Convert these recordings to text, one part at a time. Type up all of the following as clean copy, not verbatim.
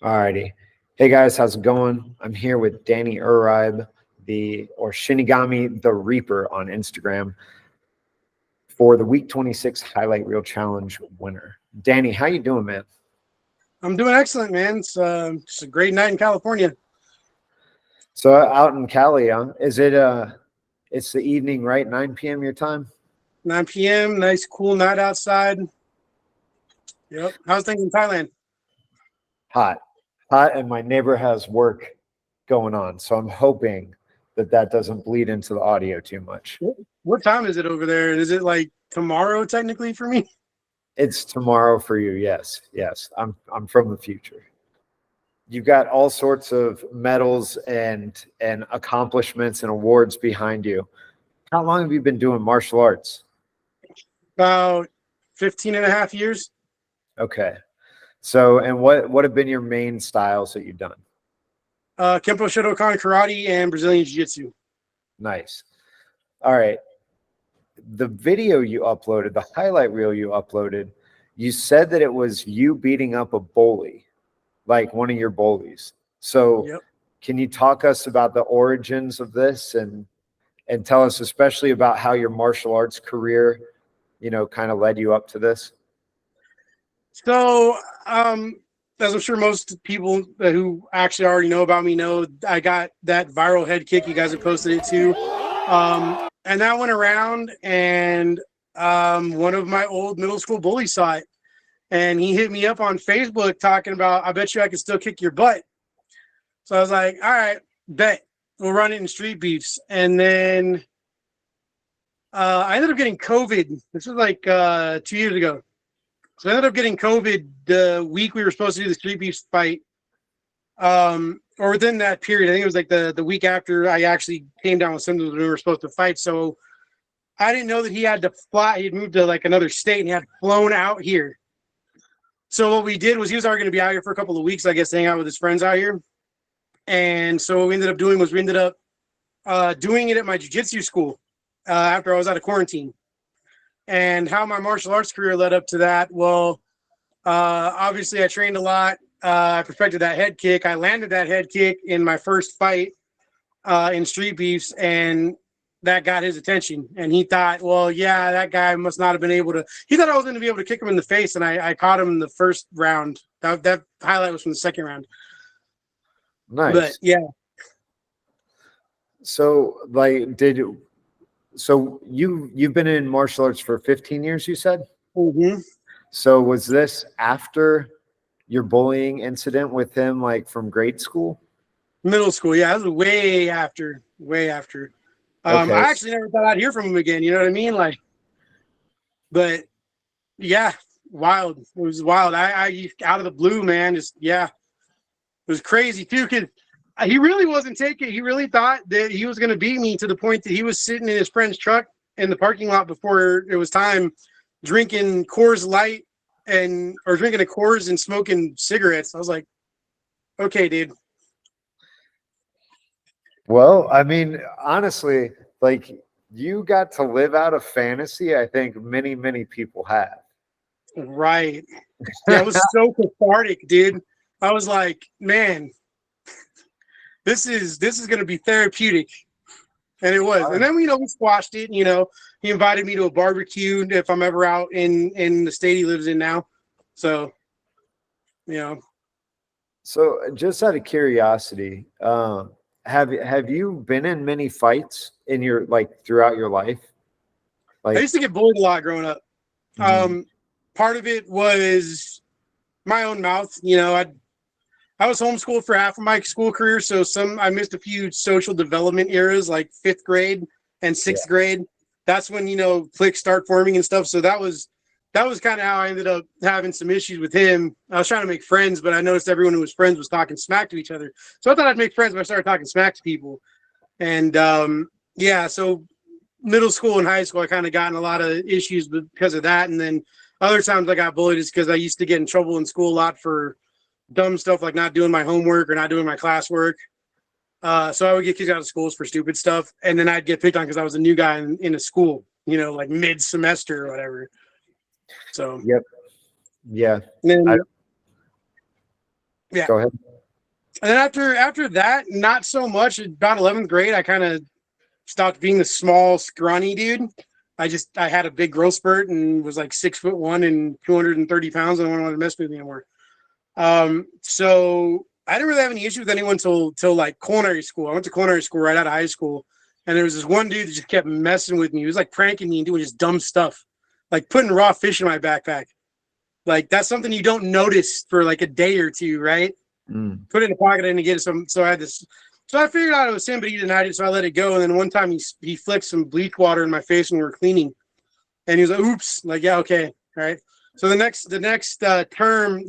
Alrighty. Hey guys, how's it going? I'm here with Danny Uribe, or Shinigami the Reaper on Instagram for the Week 26 Highlight Reel Challenge winner. Danny, how you doing, man? I'm doing excellent, man. It's a great night in California. So out in Cali, is it it's the evening, right? 9 p.m. your time? 9 p.m., nice cool night outside. Yep. How's things in Thailand? Hot. Hot, and my neighbor has work going on. So I'm hoping that doesn't bleed into the audio too much. What time is it over there? Is it like tomorrow technically for me? It's tomorrow for you. Yes. Yes. I'm from the future. You've got all sorts of medals and accomplishments and awards behind you. How long have you been doing martial arts? About 15 and a half years. Okay. So, and what have been your main styles that you've done? Kempo Shotokan Karate and Brazilian Jiu-Jitsu. Nice. All right. The video you uploaded, the highlight reel you uploaded, you said that it was you beating up a bully, like one of your bullies. So Yep. Can you talk us about the origins of this and tell us especially about how your martial arts career, kind of led you up to this? So, as I'm sure most people who actually already know about me know, I got that viral head kick. You guys have posted it too. And that went around, and one of my old middle school bullies saw it. And he hit me up on Facebook talking about, I bet you I can still kick your butt. So I was like, all right, bet. We'll run it in street beefs. And then I ended up getting COVID. This was like 2 years ago. So I ended up getting COVID the week we were supposed to do the street beefs fight. Or within that period, I think it was like the week after I actually came down with symptoms when we were supposed to fight. So I didn't know that he had to fly. He'd moved to like another state and he had flown out here. So what we did was he was already going to be out here for a couple of weeks, I guess, hang out with his friends out here. And so what we ended up doing was we ended up doing it at my jiu-jitsu school after I was out of quarantine. And how my martial arts career led up to that, well, obviously I trained a lot. I perfected that head kick. I landed that head kick in my first fight in street beefs, and that got his attention. And he thought, well, yeah, that guy must not have been able to. He thought I was going to be able to kick him in the face, and I caught him in the first round. That highlight was from the second round. Nice. But yeah. So, you've been in martial arts for 15 years, you said? Mm-hmm. So was this after your bullying incident with him, like from grade school? Middle school, yeah. That was way after. Okay. I actually never thought I'd hear from him again. You know what I mean? Like, but yeah, wild. It was wild. I out of the blue, man. Just it was crazy too. Cause he really wasn't taking. He really thought that he was going to beat me to the point that he was sitting in his friend's truck in the parking lot before it was time, drinking Coors Light or drinking a Coors and smoking cigarettes. I was like, okay, dude. Well, I mean, honestly, like you got to live out a fantasy I think many, many people have. Right. Yeah, it was so cathartic, dude. I was like, man, this is going to be therapeutic. And it was. And then, we squashed it. He invited me to a barbecue if I'm ever out in the state he lives in now. So, So just out of curiosity, have you been in many fights in your throughout your life? I used to get bullied a lot growing up. Mm-hmm. Part of it was my own mouth. I was homeschooled for half of my school career, so I missed a few social development eras, like 5th grade and 6th grade. That's when cliques start forming and stuff. So that was kind of how I ended up having some issues with him. I was trying to make friends, but I noticed everyone who was friends was talking smack to each other. So I thought I'd make friends, but I started talking smack to people. And so middle school and high school, I kind of got in a lot of issues because of that. And then other times I got bullied is because I used to get in trouble in school a lot for dumb stuff like not doing my homework or not doing my classwork. So I would get kicked out of schools for stupid stuff. And then I'd get picked on because I was a new guy in a school, like mid-semester or whatever. So yep. Yeah. Then, Yeah. Go ahead. And then after that, not so much. About 11th grade, I kind of stopped being the small, scrawny dude. I had a big growth spurt and was like 6'1" and 230 pounds. And I don't want to mess with me anymore. So I didn't really have any issues with anyone till like culinary school. I went to culinary school right out of high school, and there was this one dude that just kept messing with me. He was like pranking me and doing just dumb stuff, like putting raw fish in my backpack. Like that's something you don't notice for like a day or two, right? Put it in the pocket and get some. So I had this. So I figured out it was him, but he denied it. So I let it go. And then one time he flicked some bleach water in my face when we were cleaning, and he was like, "Oops!" Like, yeah, okay, all right. So the next term,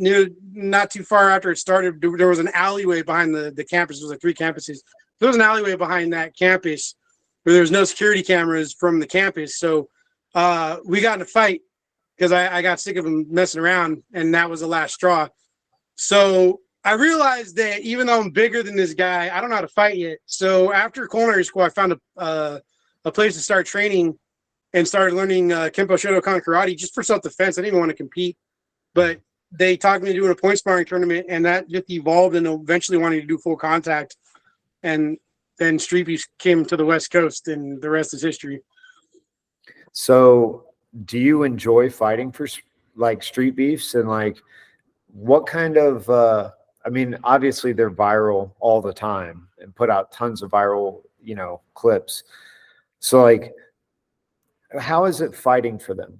not too far after it started, there was an alleyway behind the campus. There was like 3 campuses. There was an alleyway behind that campus where there was no security cameras from the campus. So we got in a fight because I got sick of him messing around, and that was the last straw. So I realized that even though I'm bigger than this guy, I don't know how to fight yet. So after culinary school, I found a place to start training and started learning Kempo Shotokan karate just for self-defense. I didn't even want to compete, but they talked me to doing a point sparring tournament, and that just evolved into eventually wanting to do full contact. And then Street Beefs came to the West Coast, and the rest is history. So do you enjoy fighting for like Street Beefs, and like what kind of I mean, obviously they're viral all the time and put out tons of viral, clips. So like, how is it fighting for them?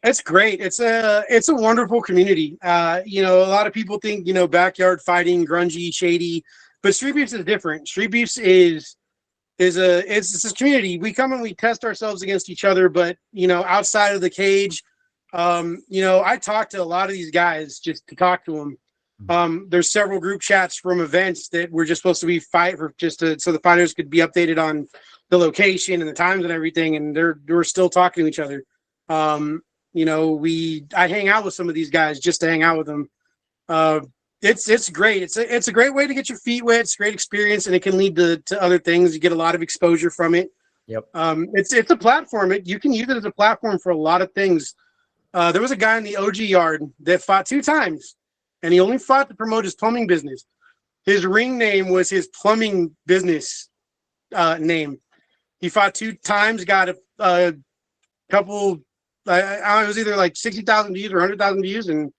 It's great. It's a wonderful community. A lot of people think, backyard fighting, grungy, shady, but Street Beefs is different. Street Beefs it's this community. We come and we test ourselves against each other, but outside of the cage, I talk to a lot of these guys just to talk to them. There's several group chats from events that we're just supposed to be so the fighters could be updated on the location and the times and everything, and we're still talking to each other. I hang out with some of these guys just to hang out with them. It's great. It's a great way to get your feet wet. It's a great experience, and it can lead to other things. You get a lot of exposure from it. Yep. It's a platform. You can use it as a platform for a lot of things. There was a guy in the OG yard that fought 2 times, and he only fought to promote his plumbing business. His ring name was his plumbing business name. He fought 2 times, got a couple. It was either like 60,000 views or 100,000 views, and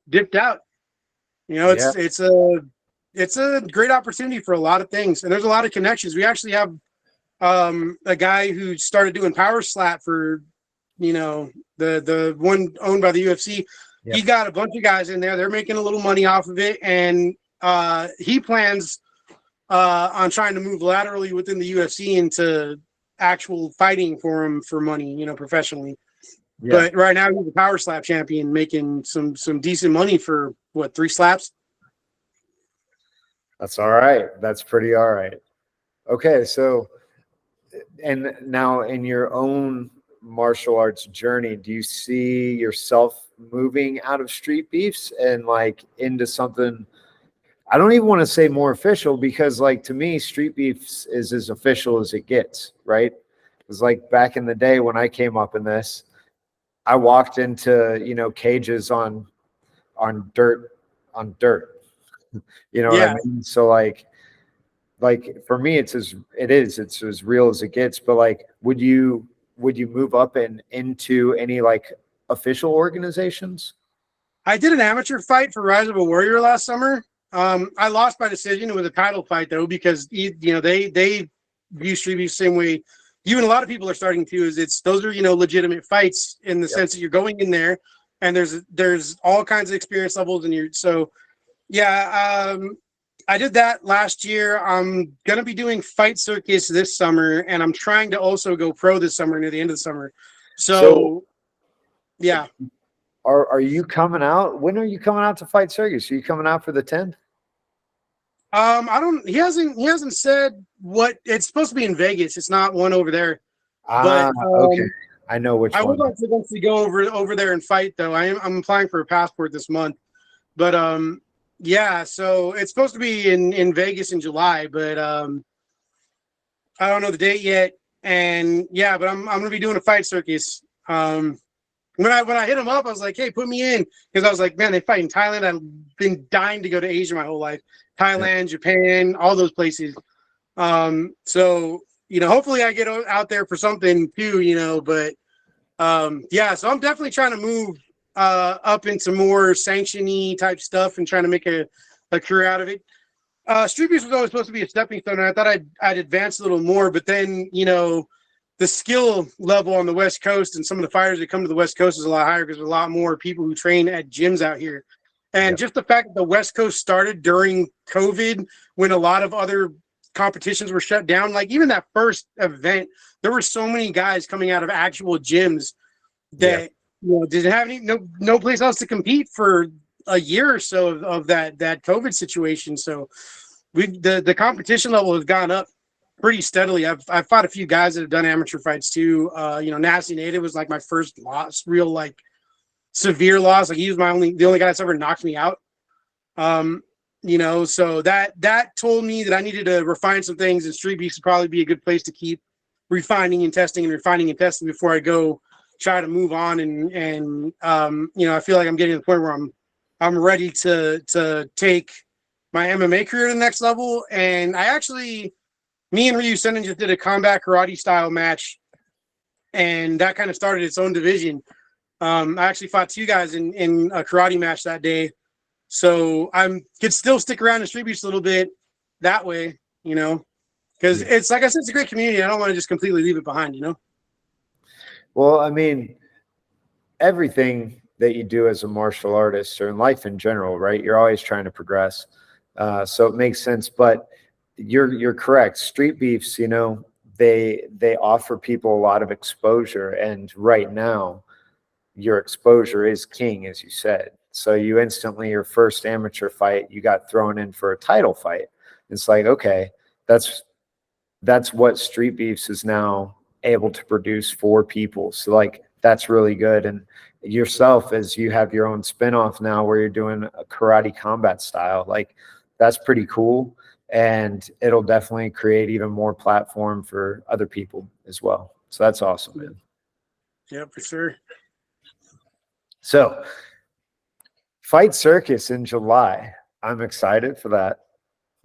dipped out. It's a great opportunity for a lot of things, and there's a lot of connections. We actually have a guy who started doing power slap for the one owned by the UFC. Yep. He got a bunch of guys in there. They're making a little money off of it, and he plans on trying to move laterally within the UFC into actual fighting for him for money, professionally. Yeah. But right now he's a power slap champion, making some decent money for 3 slaps. That's all right. That's pretty all right. Okay, so and now in your own martial arts journey, do you see yourself moving out of Street Beefs and like into something? I don't even want to say more official, because like to me, Street Beefs is as official as it gets, right? It's like back in the day when I came up in this, I walked into, cages on dirt. You know what I mean? So like for me, it's as real as it gets. But like, would you move up and into any like official organizations? I did an amateur fight for Rise of a Warrior last summer. I lost by decision. It was a title fight though, because they view Street Beef the same way you and a lot of people are starting to. Those are legitimate fights in the sense that you're going in there, and there's all kinds of experience levels, and I did that last year. I'm gonna be doing Fight Circus this summer, and I'm trying to also go pro this summer near the end of the summer. So yeah. Are you coming out? When are you coming out to Fight Circus? Are you coming out for the 10th? He hasn't said what. It's supposed to be in Vegas. It's not one over there. Okay. I know which one. I would like to eventually go over there and fight though. I'm applying for a passport this month. But so it's supposed to be in Vegas in July, but I don't know the date yet. And but I'm gonna be doing a Fight Circus. when I hit him up, I was like, hey, put me in, because I was like, man, they fight in Thailand. I've been dying to go to Asia my whole life, Thailand, Japan, all those places. So hopefully I get out there for something too, but yeah, so I'm definitely trying to move up into more sanctiony type stuff and trying to make a career out of it. Street Beefs was always supposed to be a stepping stone, and I thought I'd advance a little more, but then the skill level on the West Coast and some of the fighters that come to the West Coast is a lot higher because there's a lot more people who train at gyms out here. And just the fact that the West Coast started during COVID, when a lot of other competitions were shut down, like even that first event, there were so many guys coming out of actual gyms that didn't have no place else to compete for a year or so of that COVID situation. So the competition level has gone up pretty steadily. I've fought a few guys that have done amateur fights too. Nasty Native was like my first loss, real like severe loss. Like he was the only guy that's ever knocked me out. So that told me that I needed to refine some things, and Street Beefs would probably be a good place to keep refining and testing before I go try to move on. And I feel like I'm getting to the point where I'm ready to take my MMA career to the next level. And me and Ryu Senden just did a combat karate style match, and that kind of started its own division. I actually fought two guys in a karate match that day. So I could still stick around in Street Beefs a little bit that way, because it's like I said, it's a great community. I don't want to just completely leave it behind, Well, I mean, everything that you do as a martial artist or in life in general, right? You're always trying to progress. So it makes sense, but you're correct. Street Beefs, they offer people a lot of exposure, and right now your exposure is king, as you said. So you instantly, your first amateur fight, you got thrown in for a title fight. It's like, okay, that's what Street Beefs is now able to produce for people. So like, that's really good. And yourself, as you have your own spinoff now where you're doing a karate combat style, like that's pretty cool. And it'll definitely create even more platform for other people as well. So that's awesome, man. Yeah, for sure. So Fight Circus in July. I'm excited for that.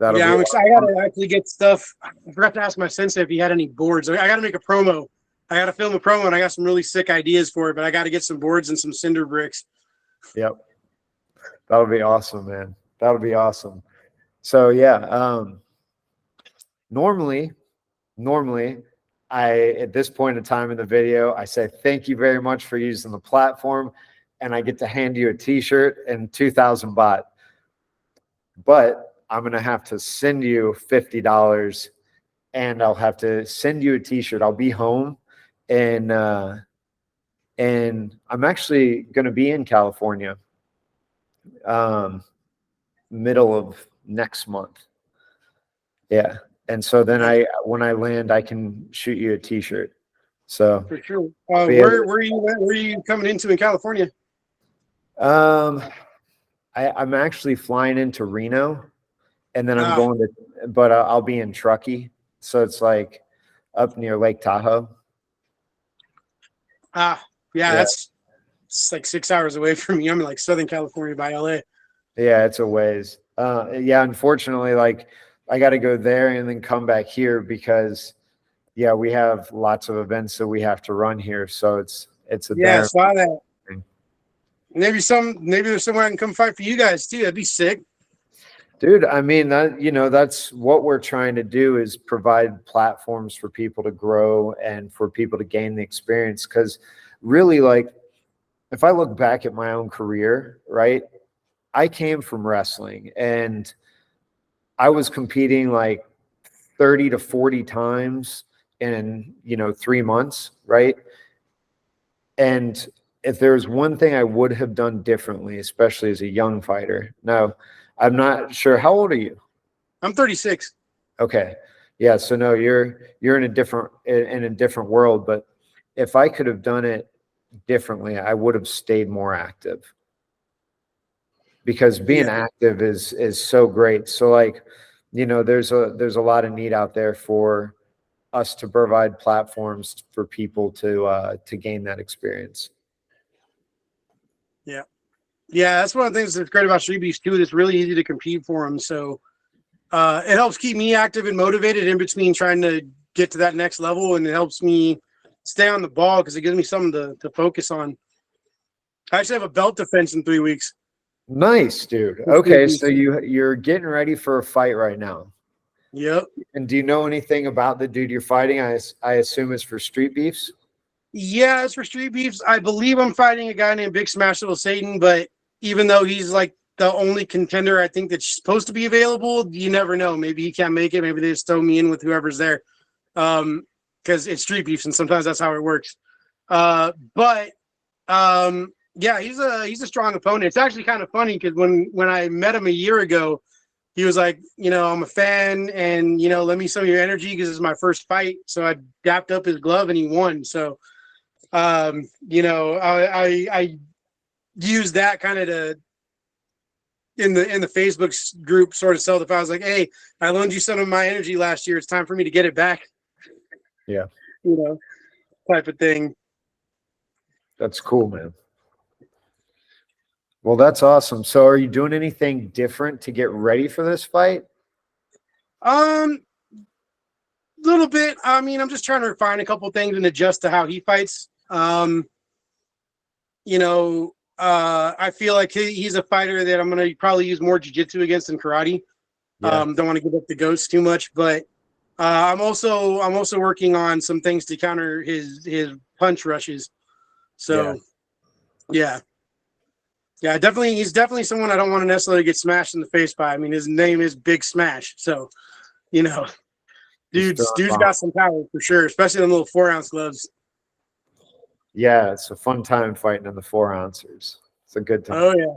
I'm excited. I gotta actually get stuff. I forgot to ask my sensei if he had any boards. I gotta make a promo. I gotta film a promo, and I got some really sick ideas for it, but I gotta get some boards and some cinder bricks. Yep. That'll be awesome, man. That'll be awesome. So yeah, normally at this point in time in the video, I say thank you very much for using the platform, and I get to hand you a t-shirt and 2,000 baht. But I'm going to have to send you $50, and I'll have to send you a t-shirt. I'll be home, and I'm actually going to be in California middle of next month. Yeah. And so then when I land, I can shoot you a t-shirt. So for sure. Where are you coming into in California? I'm actually flying into Reno, and then I'm going to, but I'll be in Truckee. So it's like up near Lake Tahoe. It's like 6 hours away from me. I'm in like Southern California by LA. Yeah, it's a ways. Unfortunately, like I got to go there and then come back here because we have lots of events that we have to run here. So it's a I saw that. Maybe there's somewhere I can come fight for you guys too. That'd be sick. Dude, I mean, that's what we're trying to do, is provide platforms for people to grow and for people to gain the experience. Because really, like, if I look back at my own career, right, I came from wrestling, and I was competing like 30 to 40 times in 3 months, right? And if there's one thing I would have done differently, especially as a young fighter. Now, I'm not sure. How old are you? I'm 36. Okay. Yeah. So no, you're in a different world. But if I could have done it differently, I would have stayed more active, because being active is so great. So like, there's a lot of need out there for us to provide platforms for people to gain that experience. Yeah. Yeah, that's one of the things that's great about Street Beefs too. It's really easy to compete for them. So it helps keep me active and motivated in between trying to get to that next level, and it helps me stay on the ball because it gives me something to focus on. I actually have a belt defense in 3 weeks. Nice, dude. Okay, so you're getting ready for a fight right now. Yep. And do you know anything about the dude you're fighting? I assume it's for Street Beefs. Yeah, it's for Street Beefs. I believe I'm fighting a guy named Big Smash Little Satan, but even though he's like the only contender I think that's supposed to be available, you never know. Maybe he can't make it. Maybe they just throw me in with whoever's there. Because it's Street Beefs, and sometimes that's how it works. Yeah, he's a strong opponent. It's actually kind of funny because when I met him a year ago, he was like, I'm a fan, and let me some of your energy because it's my first fight. So I dapped up his glove and he won. So I used that kind of to in the Facebook group sort of sell the. I was like, hey, I loaned you some of my energy last year. It's time for me to get it back. Yeah. Type of thing. That's cool, man. Well, that's awesome. So are you doing anything different to get ready for this fight? Little bit. I mean, I'm just trying to refine a couple things and adjust to how he fights. I feel like he's a fighter that I'm going to probably use more jiu-jitsu against than karate. Yeah. Don't want to give up the ghost too much, but I'm also working on some things to counter his punch rushes. So yeah, definitely. He's definitely someone I don't want to necessarily get smashed in the face by. I mean, his name is Big Smash. So, dude's got some power for sure, especially in little 4-ounce gloves. Yeah, it's a fun time fighting in the 4-ounces. It's a good time. Oh yeah.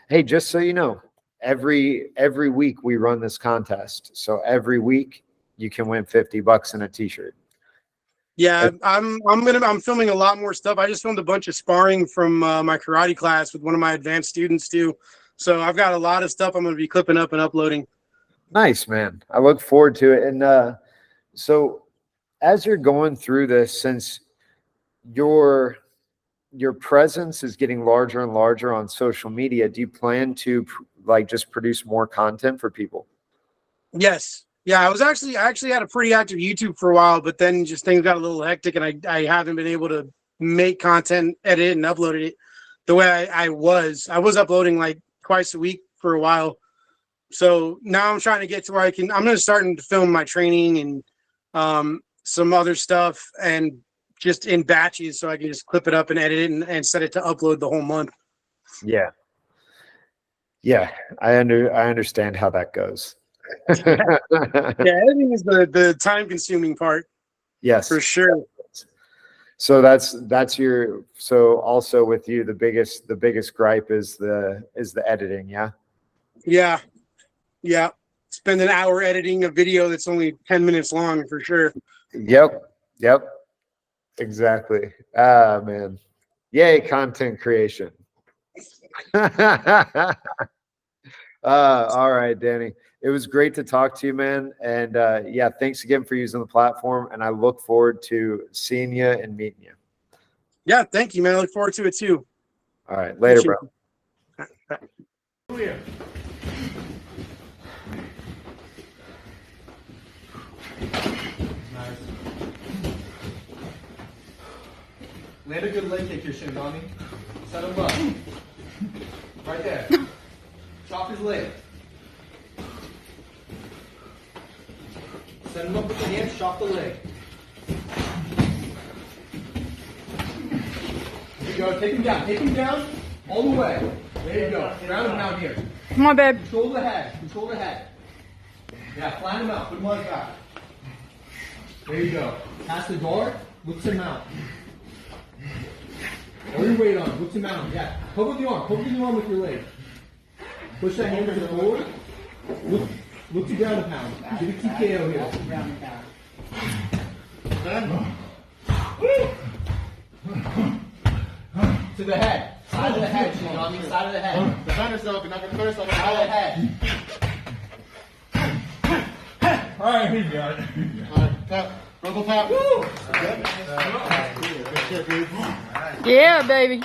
Hey, just so you know, every week we run this contest. So every week you can win $50 in a t-shirt. Yeah, I'm filming a lot more stuff. I just filmed a bunch of sparring from my karate class with one of my advanced students too. So I've got a lot of stuff I'm going to be clipping up and uploading. Nice, man. I look forward to it. And so as you're going through this, since your presence is getting larger and larger on social media, do you plan to just produce more content for people? Yes. Yeah, I actually had a pretty active YouTube for a while, but then just things got a little hectic, and I haven't been able to make content, edit it, and upload it the way I was. I was uploading like twice a week for a while. So now I'm trying to get to where I'm going to start to film my training and some other stuff, and just in batches, so I can just clip it up and edit it and set it to upload the whole month. Yeah. Yeah, I understand how that goes. Yeah, editing is the time consuming part. Yes, for sure. So that's your, so also with you, the biggest gripe is the editing. Yeah. Spend an hour editing a video that's only 10 minutes long for sure. Yep. Exactly. Ah, man. Yay, content creation. All right, Danny. It was great to talk to you, man. And yeah, thanks again for using the platform. And I look forward to seeing you and meeting you. Yeah, thank you, man. I look forward to it too. All right, later, bro. Nice. Land a good leg kick here, Shinigami. Set him up. Right there. Chop his leg. Set him up with the hands, chop the leg. There you go, take him down all the way. There you go, ground him down here. Come on, babe. Control the head. Yeah, flatten him out, put him on his back. There you go. Pass the guard, looks him out. All your weight on, looks him out. Yeah, cover the arm with your leg. Push that hand to the forward. Look to ground and pound. Get a TKO here. To the head. Side of the head, Shinigami. Side of the head. Defend yourself. You're not going to kill yourself. Side of the head. Alright, he's got it. Alright, tap. Frontal tap. Woo! Good shit, dude. Yeah, baby.